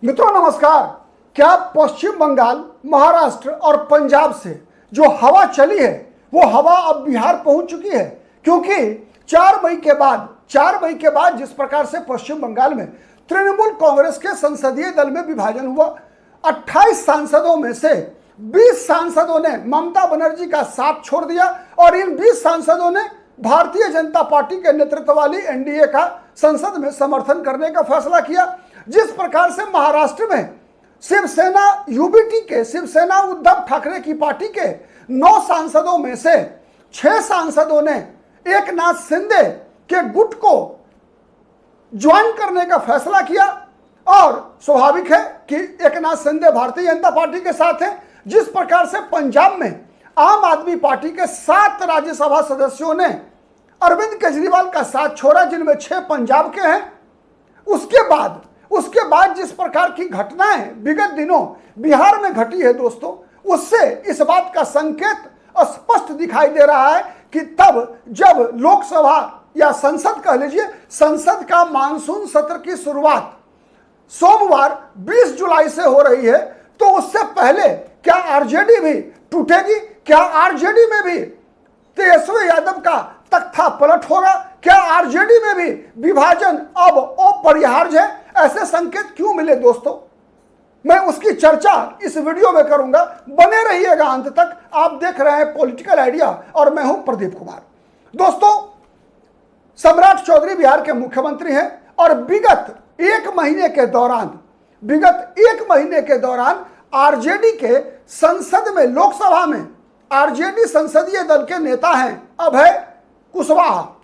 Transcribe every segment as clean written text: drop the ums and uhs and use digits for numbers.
मित्रों नमस्कार। क्या पश्चिम बंगाल, महाराष्ट्र और पंजाब से जो हवा चली है वो हवा अब बिहार पहुंच चुकी है? क्योंकि 4 मई के बाद जिस प्रकार से पश्चिम बंगाल में तृणमूल कांग्रेस के संसदीय दल में विभाजन हुआ, 28 सांसदों में से 20 सांसदों ने ममता बनर्जी का साथ छोड़ दिया और इन 20 सांसदों ने भारतीय जनता पार्टी के नेतृत्व वाली एनडीए का संसद में समर्थन करने का फैसला किया। जिस प्रकार से महाराष्ट्र में शिवसेना शिवसेना उद्धव ठाकरे की पार्टी के 9 सांसदों में से 6 सांसदों ने एकनाथ शिंदे के गुट को ज्वाइन करने का फैसला किया और स्वाभाविक है कि एकनाथ शिंदे भारतीय जनता पार्टी के साथ है। जिस प्रकार से पंजाब में आम आदमी पार्टी के 7 राज्यसभा सदस्यों ने अरविंद केजरीवाल का साथ छोड़ा, जिनमें 6 पंजाब के हैं। उसके बाद जिस प्रकार की घटनाएं विगत दिनों बिहार में घटी है दोस्तों, उससे इस बात का संकेत स्पष्ट दिखाई दे रहा है कि तब जब लोकसभा या संसद कह लीजिए, संसद का मानसून सत्र की शुरुआत सोमवार 20 जुलाई से हो रही है, तो उससे पहले क्या आरजेडी भी टूटेगी? क्या आरजेडी में भी तेजस्वी यादव का तख्ता पलट होगा? क्या आरजेडी में भी विभाजन अब अपरिहार्य है? ऐसे संकेत क्यों मिले दोस्तों? मैं उसकी चर्चा इस वीडियो में करूंगा, बने रहिएगा अंत तक। आप देख रहे हैं पॉलिटिकल आइडिया और मैं हूं प्रदीप कुमार। दोस्तों, सम्राट चौधरी बिहार के मुख्यमंत्री हैं और विगत एक महीने के दौरान आरजेडी के संसद में, लोकसभा में आरजेडी संसदीय दल के नेता हैं अभय कुशवाहा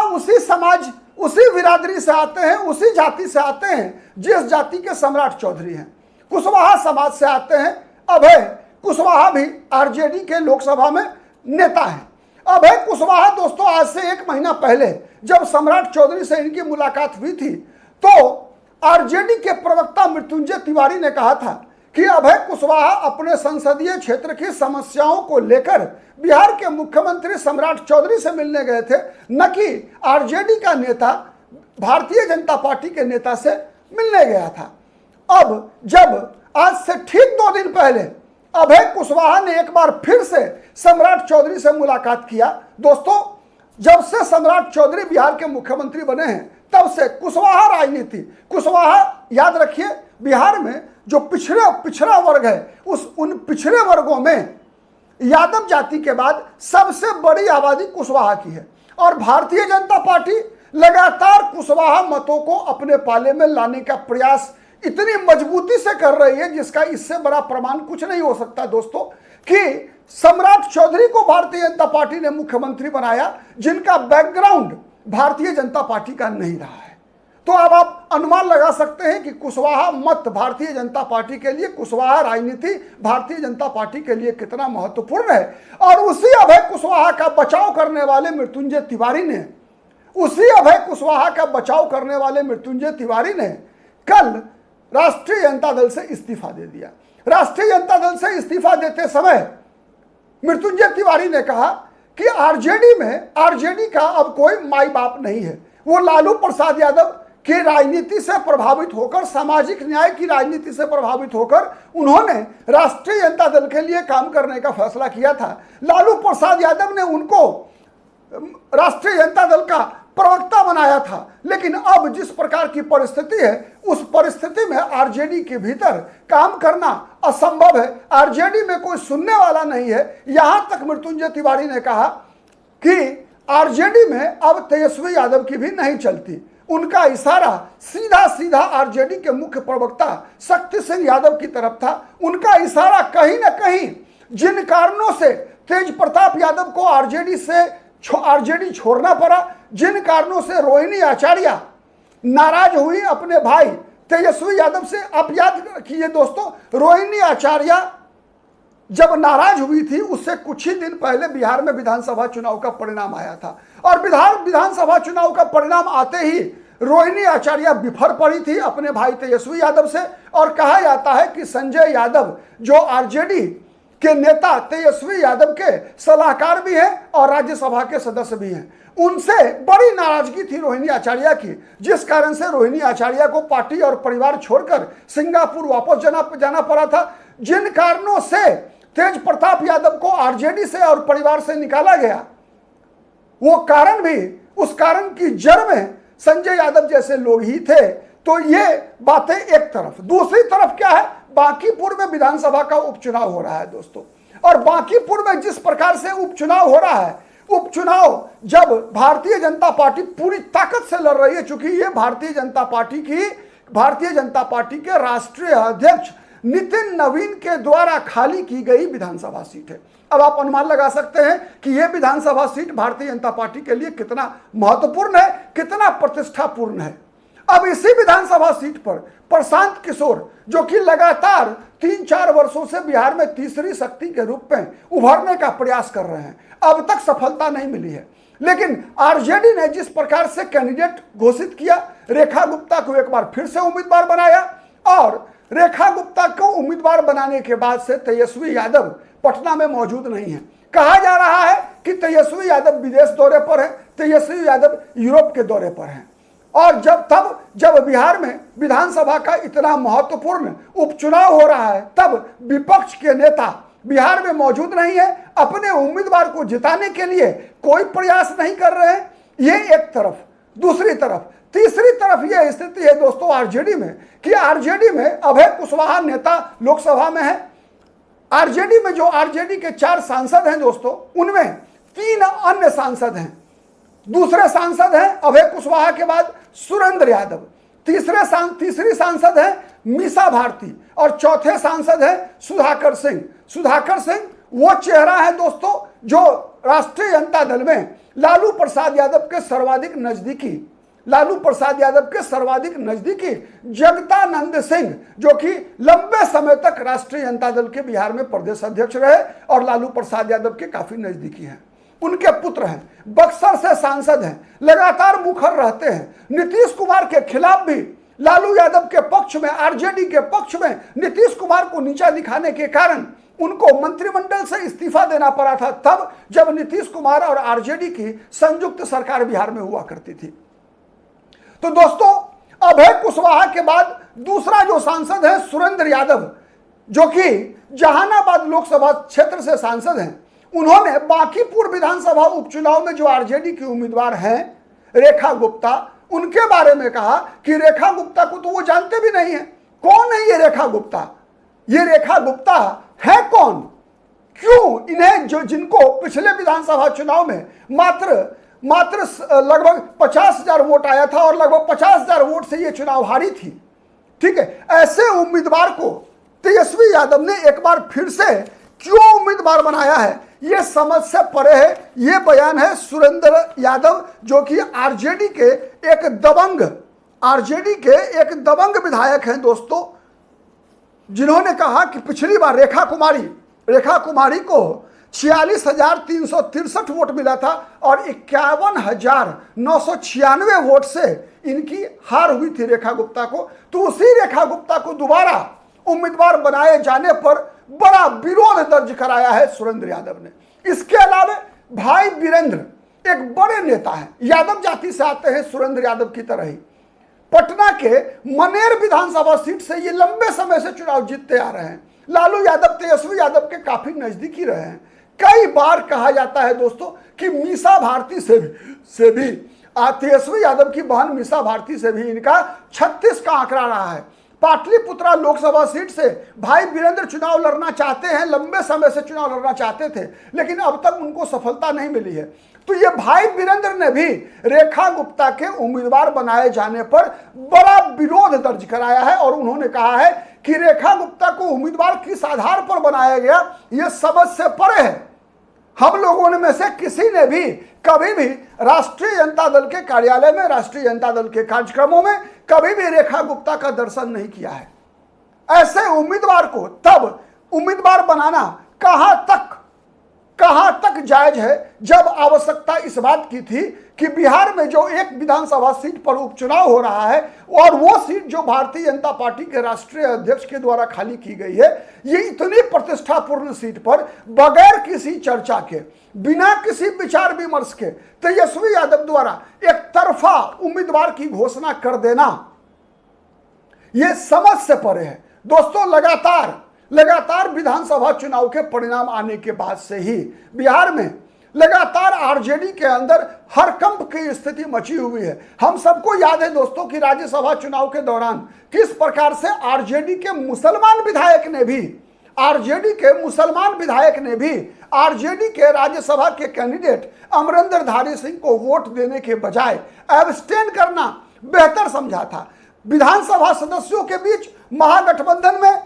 उसी समाज, उसी बिरादरी से आते हैं, उसी जाति से आते हैं जिस जाति के सम्राट चौधरी हैं। कुशवाहा समाज से आते हैं। अभय कुशवाहा भी आरजेडी के लोकसभा में नेता हैं। अभय कुशवाहा दोस्तों, आज से 1 महीना पहले जब सम्राट चौधरी से इनकी मुलाकात हुई थी, तो आरजेडी के प्रवक्ता मृत्युंजय तिवारी ने कहा था कि अभय कुशवाहा अपने संसदीय क्षेत्र की समस्याओं को लेकर बिहार के मुख्यमंत्री सम्राट चौधरी से मिलने गए थे, न कि आरजेडी का नेता भारतीय जनता पार्टी के नेता से मिलने गया था। अब जब आज से ठीक 2 दिन पहले अभय कुशवाहा ने एक बार फिर से सम्राट चौधरी से मुलाकात किया। दोस्तों, जब से सम्राट चौधरी बिहार के मुख्यमंत्री बने हैं, तब से कुशवाहा याद रखिए, बिहार में जो पिछड़ा वर्ग है, उन पिछड़े वर्गों में यादव जाति के बाद सबसे बड़ी आबादी कुशवाहा की है और भारतीय जनता पार्टी लगातार कुशवाहा मतों को अपने पाले में लाने का प्रयास इतनी मजबूती से कर रही है, जिसका इससे बड़ा प्रमाण कुछ नहीं हो सकता दोस्तों, कि सम्राट चौधरी को भारतीय जनता पार्टी ने मुख्यमंत्री बनाया, जिनका बैकग्राउंड भारतीय जनता पार्टी का नहीं रहा है। तो अब आप अनुमान लगा सकते हैं कि कुशवाहा मत भारतीय जनता पार्टी के लिए, कुशवाहा राजनीति भारतीय जनता पार्टी के लिए कितना महत्वपूर्ण है। और उसी अभय कुशवाहा का बचाव करने वाले मृत्युंजय तिवारी ने कल राष्ट्रीय जनता दल से इस्तीफा दे दिया। राष्ट्रीय जनता दल से इस्तीफा देते समय मृत्युंजय तिवारी ने कहा कि आरजेडी का अब कोई माई बाप नहीं है। वो लालू प्रसाद यादव की राजनीति से प्रभावित होकर, सामाजिक न्याय की राजनीति से प्रभावित होकर उन्होंने राष्ट्रीय जनता दल के लिए काम करने का फैसला किया था। लालू प्रसाद यादव ने उनको राष्ट्रीय जनता दल का प्रवक्ता बनाया था, लेकिन अब जिस प्रकार की परिस्थिति है, उस परिस्थिति में आरजेडी के भीतर काम करना असंभव है। आरजेडी में कोई सुनने वाला नहीं है। यहां तक मृत्युंजय तिवारी ने कहा कि आरजेडी में अब तेजस्वी यादव की भी नहीं चलती। उनका इशारा सीधा आरजेडी के मुख्य प्रवक्ता शक्ति सिंह यादव की तरफ था। उनका इशारा कहीं ना कहीं, जिन कारणों से तेज प्रताप यादव को आरजेडी छोड़ना पड़ा, जिन कारणों से रोहिणी आचार्य नाराज हुई अपने भाई तेजस्वी यादव से। आप याद कीजिए दोस्तों, रोहिणी आचार्य जब नाराज हुई थी, उससे कुछ ही दिन पहले बिहार में विधानसभा चुनाव का परिणाम आया था और विधानसभा चुनाव का परिणाम आते ही रोहिणी आचार्य बिफर पड़ी थी अपने भाई तेजस्वी यादव से। और कहा जाता है कि संजय यादव, जो आरजेडी के नेता तेजस्वी यादव के सलाहकार भी हैं और राज्यसभा के सदस्य भी हैं। उनसे बड़ी नाराजगी थी रोहिणी आचार्य की, जिस कारण से रोहिणी आचार्य को पार्टी और परिवार छोड़कर सिंगापुर वापस जाना पड़ा था। जिन कारणों से तेज प्रताप यादव को आरजेडी से और परिवार से निकाला गया, वो कारण भी, उस कारण की जड़ में संजय यादव जैसे लोग ही थे। तो ये बातें एक तरफ, दूसरी तरफ क्या है, बांकीपुर में विधानसभा का उपचुनाव हो रहा है दोस्तों। और बांकीपुर में जिस प्रकार से उपचुनाव हो रहा है, उपचुनाव जब भारतीय जनता पार्टी पूरी ताकत से लड़ रही है, चूंकि ये भारतीय जनता पार्टी के राष्ट्रीय अध्यक्ष नितिन नवीन के द्वारा खाली की गई विधानसभा सीट है। अब आप अनुमान लगा सकते हैं कि यह विधानसभा सीट भारतीय जनता पार्टी के लिए कितना महत्वपूर्ण है, कितना प्रतिष्ठापूर्ण है। अब इसी विधानसभा सीट पर प्रशांत किशोर, जो कि लगातार 3-4 वर्षों से बिहार में तीसरी शक्ति के रूप में उभरने का प्रयास कर रहे हैं, अब तक सफलता नहीं मिली है। लेकिन आरजेडी ने जिस प्रकार से कैंडिडेट घोषित किया, रेखा गुप्ता को एक बार फिर से उम्मीदवार बनाया, और रेखा गुप्ता को उम्मीदवार बनाने के बाद से तेजस्वी यादव पटना में मौजूद नहीं है। कहा जा रहा है कि तेजस्वी यादव विदेश दौरे पर है, तेजस्वी यादव यूरोप के दौरे पर हैं। और जब बिहार में विधानसभा का इतना महत्वपूर्ण उपचुनाव हो रहा है, तब विपक्ष के नेता बिहार में मौजूद नहीं है, अपने उम्मीदवार को जिताने के लिए कोई प्रयास नहीं कर रहे हैं। ये एक तरफ। दूसरी तरफ, तीसरी तरफ यह स्थिति है दोस्तों आरजेडी में, कि आरजेडी में अभय कुशवाहा नेता लोकसभा में है। आरजेडी में जो आरजेडी के 4 सांसद हैं दोस्तों, उनमें 3 अन्य सांसद हैं। दूसरे सांसद हैं अभय कुशवाहा के बाद सुरेंद्र यादव, तीसरी सांसद है मीसा भारती, और चौथे सांसद है सुधाकर सिंह। सुधाकर सिंह वो चेहरा है दोस्तों जो राष्ट्रीय जनता दल में लालू प्रसाद यादव के सर्वाधिक नजदीकी जगदानंद सिंह, जो कि लंबे समय तक राष्ट्रीय जनता दल के बिहार में प्रदेश अध्यक्ष रहे और लालू प्रसाद यादव के काफी नजदीकी हैं, उनके पुत्र हैं, बक्सर से सांसद हैं, लगातार मुखर रहते हैं। नीतीश कुमार के खिलाफ भी लालू यादव के पक्ष में, आरजेडी के पक्ष में नीतीश कुमार को नीचा दिखाने के कारण उनको मंत्रिमंडल से इस्तीफा देना पड़ा था, तब जब नीतीश कुमार और आरजेडी की संयुक्त सरकार बिहार में हुआ करती थी। तो दोस्तों, अभय कुशवाहा के बाद दूसरा जो सांसद है सुरेंद्र यादव, जो कि जहानाबाद लोकसभा क्षेत्र से सांसद हैं, उन्होंने बांकीपुर विधानसभा उपचुनाव में जो आरजेडी की उम्मीदवार हैं रेखा गुप्ता, उनके बारे में कहा कि रेखा गुप्ता को तो वो जानते भी नहीं है। कौन है ये रेखा गुप्ता? ये रेखा गुप्ता है कौन? क्यों इन्हें, जो जिनको पिछले विधानसभा चुनाव में मात्र लगभग 50,000 वोट आया था और लगभग 50,000 वोट से ये चुनाव हारी थी, ठीक है, ऐसे उम्मीदवार को तेजस्वी यादव ने एक बार फिर से क्यों उम्मीदवार बनाया है, ये समझ से परे है। ये बयान है सुरेंद्र यादव, जो कि आरजेडी के एक दबंग विधायक हैं दोस्तों, जिन्होंने कहा कि पिछली बार रेखा कुमारी को 46,363 वोट मिला था और 51,996 वोट से इनकी हार हुई थी रेखा गुप्ता को। तो उसी रेखा गुप्ता को दोबारा उम्मीदवार बनाए जाने पर बड़ा विरोध दर्ज कराया है सुरेंद्र यादव ने। इसके अलावा भाई वीरेंद्र एक बड़े नेता हैं, यादव जाति से आते हैं सुरेंद्र यादव की तरह ही। पटना के मनेर विधानसभा सीट से ये लंबे समय से चुनाव जीतते आ रहे हैं। लालू यादव तेजस्वी यादव के काफी नजदीकी रहे हैं। कई बार कहा जाता है दोस्तों कि मीसा भारती से भी तेजस्वी यादव की बहन मीसा भारती से भी इनका 36 का आंकड़ा रहा है। पाटलिपुत्रा लोकसभा सीट से भाई वीरेंद्र चुनाव लड़ना चाहते हैं, लंबे समय से चुनाव लड़ना चाहते थे, लेकिन अब तक उनको सफलता नहीं मिली है। तो ये भाई वीरेंद्र ने भी रेखा गुप्ता के उम्मीदवार बनाए जाने पर बड़ा विरोध दर्ज कराया है और उन्होंने कहा है कि रेखा गुप्ता को उम्मीदवार किस आधार पर बनाया गया, ये समझ से परे है। हम लोगों में से किसी ने भी कभी भी राष्ट्रीय जनता दल के कार्यालय में, राष्ट्रीय जनता दल के कार्यक्रमों में कभी भी रेखा गुप्ता का दर्शन नहीं किया है। ऐसे उम्मीदवार को तब उम्मीदवार बनाना कहां तक तक जायज है जब आवश्यकता इस बात की थी कि बिहार में जो एक विधानसभा सीट पर उपचुनाव हो रहा है और वो सीट जो भारतीय जनता पार्टी के राष्ट्रीय अध्यक्ष के द्वारा खाली की गई है, ये इतनी प्रतिष्ठापूर्ण सीट पर बगैर किसी चर्चा के, बिना किसी विचार विमर्श के तेजस्वी यादव द्वारा एक तरफा उम्मीदवार की घोषणा कर देना, ये समझ से परे है। दोस्तों, लगातार विधानसभा चुनाव के परिणाम आने के बाद से ही बिहार में लगातार आरजेडी के अंदर हड़कंप की स्थिति मची हुई है। हम सबको याद है दोस्तों कि राज्यसभा चुनाव के दौरान किस प्रकार से आरजेडी के मुसलमान विधायक ने भी आरजेडी के राज्यसभा के कैंडिडेट अमरिंदर धारी सिंह को वोट देने के बजाय एब्सटेन करना बेहतर समझा था। विधानसभा सदस्यों के बीच, महागठबंधन में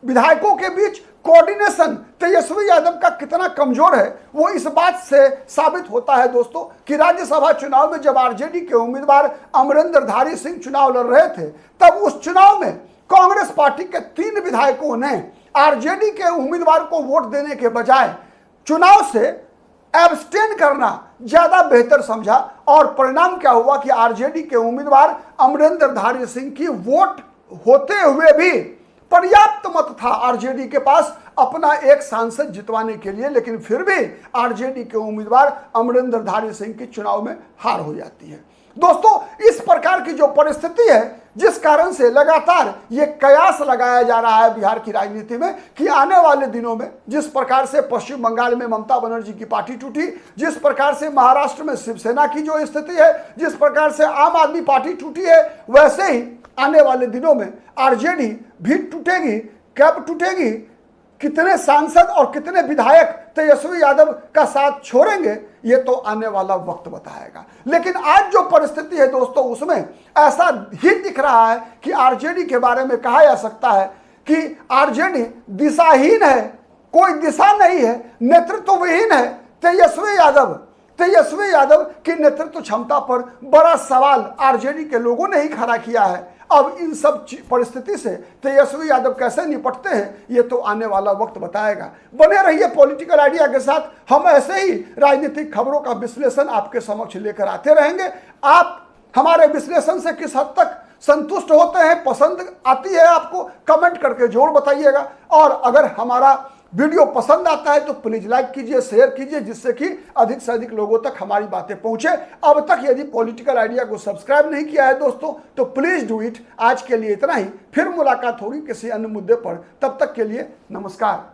विधायकों के बीच कोऑर्डिनेशन तेजस्वी यादव का कितना कमजोर है वो इस बात से साबित होता है दोस्तों कि राज्यसभा चुनाव में जब आरजेडी के उम्मीदवार अमरिंदर धारी सिंह चुनाव लड़ रहे थे, तब उस चुनाव में कांग्रेस पार्टी के 3 विधायकों ने आरजेडी के उम्मीदवार को वोट देने के बजाय चुनाव से एब्सटेन करना ज्यादा बेहतर समझा और परिणाम क्या हुआ कि आरजेडी के उम्मीदवार अमरिंदर धारी सिंह की वोट होते हुए भी पर्याप्त मत था आरजेडी के पास अपना एक सांसद जितवाने के लिए, लेकिन फिर भी आरजेडी के उम्मीदवार अमरिंदर धारी सिंह की चुनाव में हार हो जाती है। दोस्तों, इस प्रकार की जो परिस्थिति है, जिस कारण से लगातार ये कयास लगाया जा रहा है बिहार की राजनीति में कि आने वाले दिनों में जिस प्रकार से पश्चिम बंगाल में ममता बनर्जी की पार्टी टूटी, जिस प्रकार से महाराष्ट्र में शिवसेना की जो स्थिति है, जिस प्रकार से आम आदमी पार्टी टूटी है, वैसे ही आने वाले दिनों में आरजेडी भी टूटेगी। कब टूटेगी, कितने सांसद और कितने विधायक तेजस्वी यादव का साथ छोड़ेंगे, ये तो आने वाला वक्त बताएगा। लेकिन आज जो परिस्थिति है दोस्तों, उसमें ऐसा ही दिख रहा है कि आरजेडी के बारे में कहा जा सकता है कि आरजेडी दिशाहीन है, कोई दिशा नहीं है, नेतृत्वहीन है। तेजस्वी यादव की नेतृत्व क्षमता पर बड़ा सवाल आरजेडी के लोगों ने ही खड़ा किया है। अब इन सब परिस्थिति से तेजस्वी यादव कैसे निपटते हैं, ये तो आने वाला वक्त बताएगा। बने रहिए पॉलिटिकल आइडिया के साथ, हम ऐसे ही राजनीतिक खबरों का विश्लेषण आपके समक्ष लेकर आते रहेंगे। आप हमारे विश्लेषण से किस हद तक संतुष्ट होते हैं, पसंद आती है आपको, कमेंट करके जरूर बताइएगा। और अगर हमारा वीडियो पसंद आता है तो प्लीज लाइक कीजिए, शेयर कीजिए, जिससे कि अधिक से अधिक लोगों तक हमारी बातें पहुंचे। अब तक यदि पॉलिटिकल आइडिया को सब्सक्राइब नहीं किया है दोस्तों, तो प्लीज डू इट। आज के लिए इतना ही, फिर मुलाकात होगी किसी अन्य मुद्दे पर। तब तक के लिए नमस्कार।